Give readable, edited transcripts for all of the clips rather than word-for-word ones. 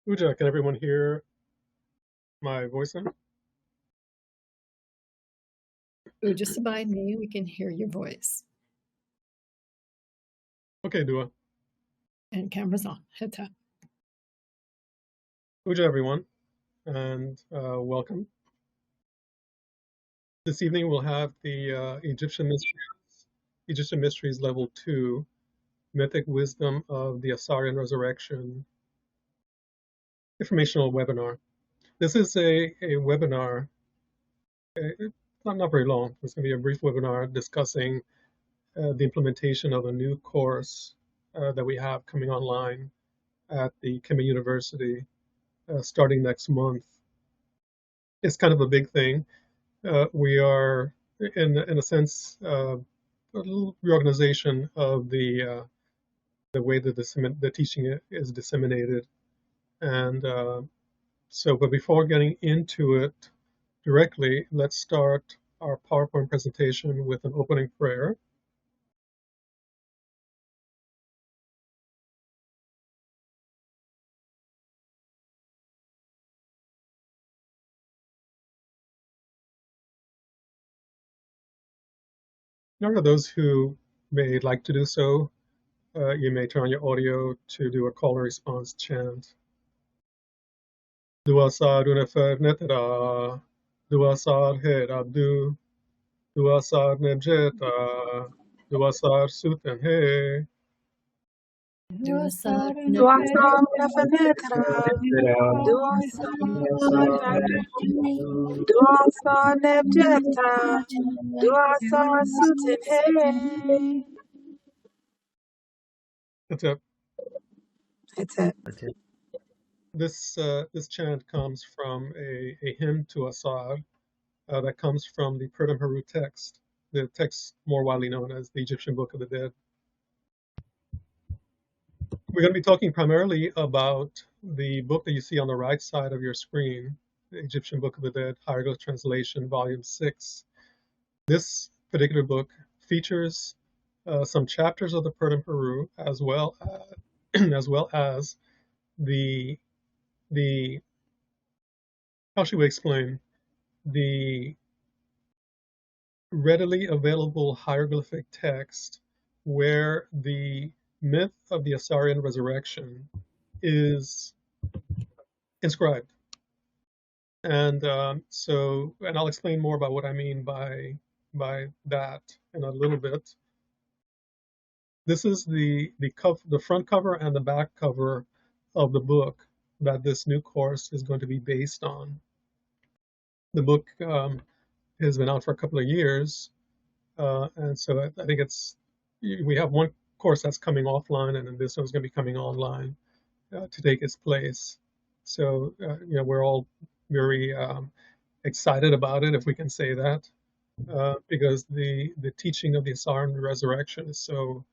Uja, can everyone hear my voice now? Uja Sabai, we can hear your voice. Okay, Dua. And camera's on. Head tap. Uja, everyone, and welcome. This evening we'll have the Egyptian Mysteries Level 2, Mythic Wisdom of the Asarian Resurrection informational webinar. This is a webinar, it's not very long. It's going to be a brief webinar discussing the implementation of a new course that we have coming online at the Kemetic University starting next month. It's kind of a big thing. We are, in a sense, a little reorganization of the way that the teaching is disseminated. And but before getting into it directly, let's start our PowerPoint presentation with an opening prayer. Now, for those who may like to do so, you may turn on your audio to do a call and response chant. Dua Asar Unefev Netera, Dua Asar Heradu, Dua Asar Nebjeta, Dua Asar Suten He. Dua Asar Nefernetra, Dua Asar Nebjeta, Dua Asar Suten He. That's it. That's it. This chant comes from a hymn to Asar that comes from the Pertim Heru text, the text more widely known as the Egyptian Book of the Dead. We're going to be talking primarily about the book that you see on the right side of your screen, the Egyptian Book of the Dead, Hieroglyphic Translation, Volume 6. This particular book features some chapters of the Pertim Heru, as well as the how should we explain, the readily available hieroglyphic text where the myth of the Asarian resurrection is inscribed. And and I'll explain more about what I mean by that in a little bit. This is the front cover and the back cover of the book that this new course is going to be based on. The book has been out for a couple of years, and so I think we have one course that's coming offline, and then this one's going to be coming online to take its place. So we're all very excited about it, if we can say that, because the teaching of the Asarian resurrection is so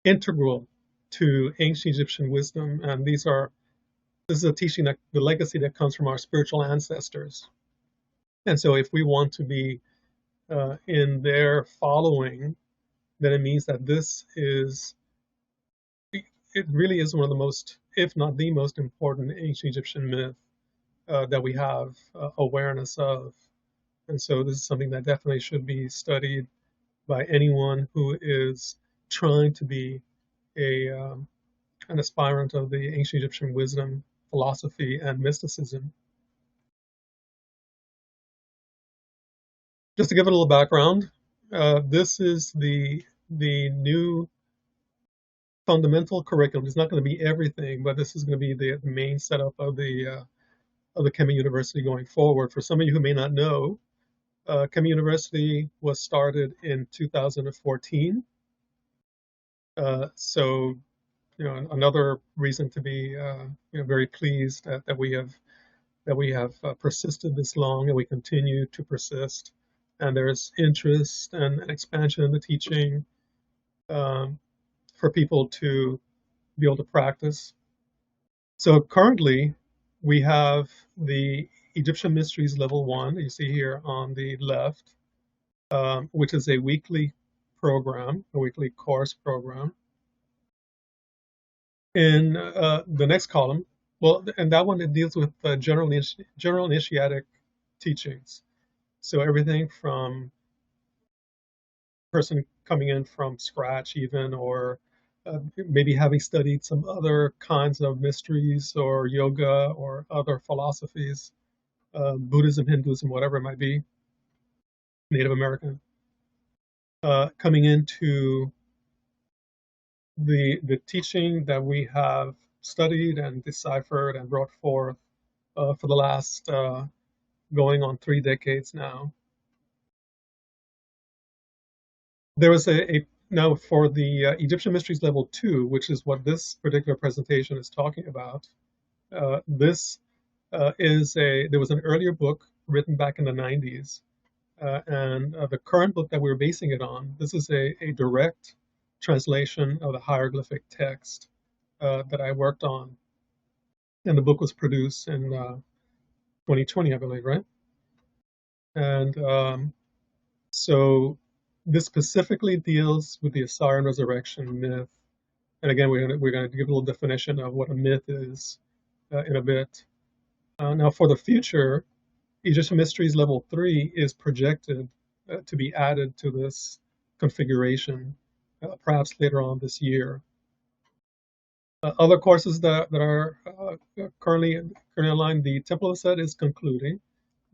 integral to ancient Egyptian wisdom, and this is a teaching that the legacy that comes from our spiritual ancestors. And so if we want to be in their following, then it means that it really is one of the most, if not the most important ancient Egyptian myth that we have awareness of. And so this is something that definitely should be studied by anyone who is trying to be an aspirant of the ancient Egyptian wisdom, philosophy, and mysticism. Just to give it a little background, this is the new fundamental curriculum. It's not going to be everything, but this is going to be the main setup of the Kemetic University going forward. For some of you who may not know, Kemetic University was started in 2014. So, another reason to be, very pleased that we have persisted this long, and we continue to persist. And there's interest and expansion in the teaching for people to be able to practice. So currently, we have the Egyptian Mysteries Level 1, you see here on the left, which is a weekly program, a weekly course program. In the next column, well, and that one, it deals with general initiatic teachings. So everything from person coming in from scratch even, or maybe having studied some other kinds of mysteries or yoga or other philosophies, Buddhism, Hinduism, whatever it might be, Native American, coming into the teaching that we have studied and deciphered and brought forth for the last going on 3 decades now. There was now for the Egyptian Mysteries Level 2, which is what this particular presentation is talking about. This there was an earlier book written back in the 90s, and the current book that we're basing it on, this is a direct translation of the hieroglyphic text that I worked on. And the book was produced in 2020, I believe, right? And so this specifically deals with the Asarian resurrection myth. And again, we're going to give a little definition of what a myth is in a bit. Now, for the future, Egyptian Mysteries Level 3 is projected to be added to this configuration, perhaps later on this year. Other courses that are currently online, the Temple of Aset is concluding.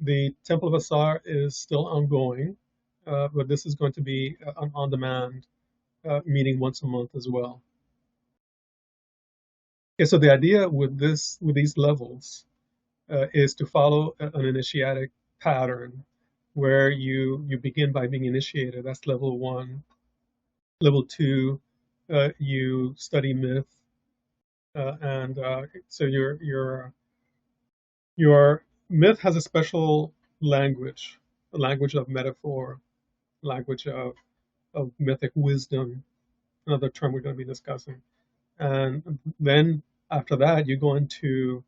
The Temple of Asar is still ongoing, but this is going to be an on-demand meeting once a month as well. Okay, so the idea with these levels is to follow an initiatic pattern where you begin by being initiated. That's level 1. Level 2, you study myth, and so your myth has a special language, a language of metaphor, language of mythic wisdom, another term we're going to be discussing. And then after that, you go into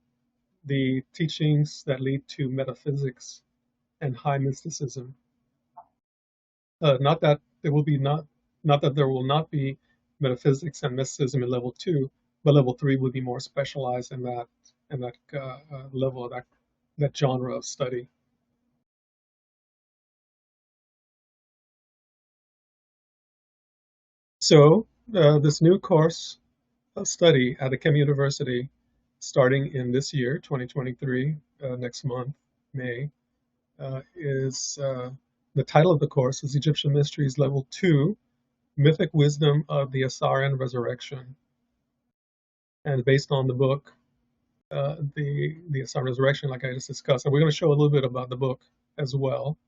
the teachings that lead to metaphysics and high mysticism. Not that there will be not that there will not be metaphysics and mysticism in level 2, but level 3 would be more specialized in that level of that genre of study. So this new course study at the Kemetic University, starting in this year, 2023, next month, May, is the title of the course is Egyptian Mysteries Level 2, Mythic Wisdom of the Asarian Resurrection. And based on the book, the Asarian Resurrection, like I just discussed, and we're going to show a little bit about the book as well.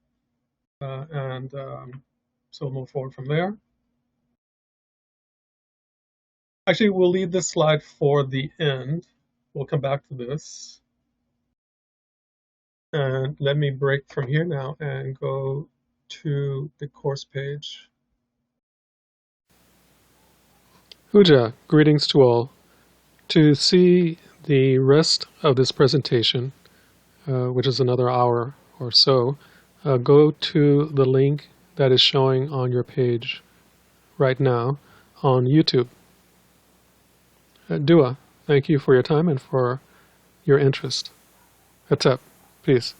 So we'll move forward from there. Actually, we'll leave this slide for the end. We'll come back to this. And let me break from here now and go to the course page. Huja, greetings to all. To see the rest of this presentation, which is another hour or so, go to the link that is showing on your page right now on YouTube. Dua, thank you for your time and for your interest. What's up? Peace.